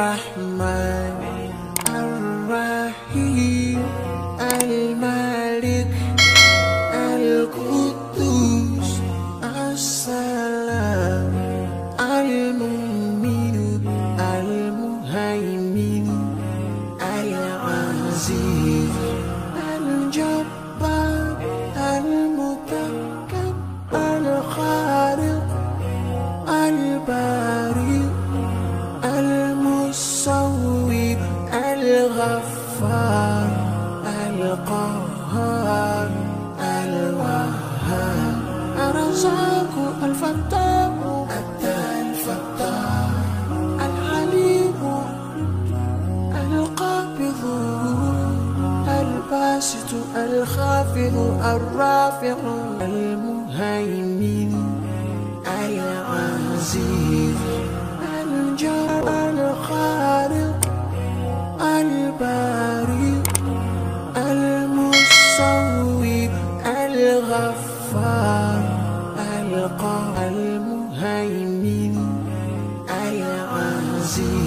الرحمن الرحيم الملك القدوس السلام المؤمن المهيمن العزيز الجبار المتكبر الخالق البارئ المصور الغفار القهار الوهاب الرزاق الفتاح الفتاح العليم القابض الباسط الخافض الرافع المهيمن العزيز الجبار الخالق البارئ المصور الغفار المهيمن العزيز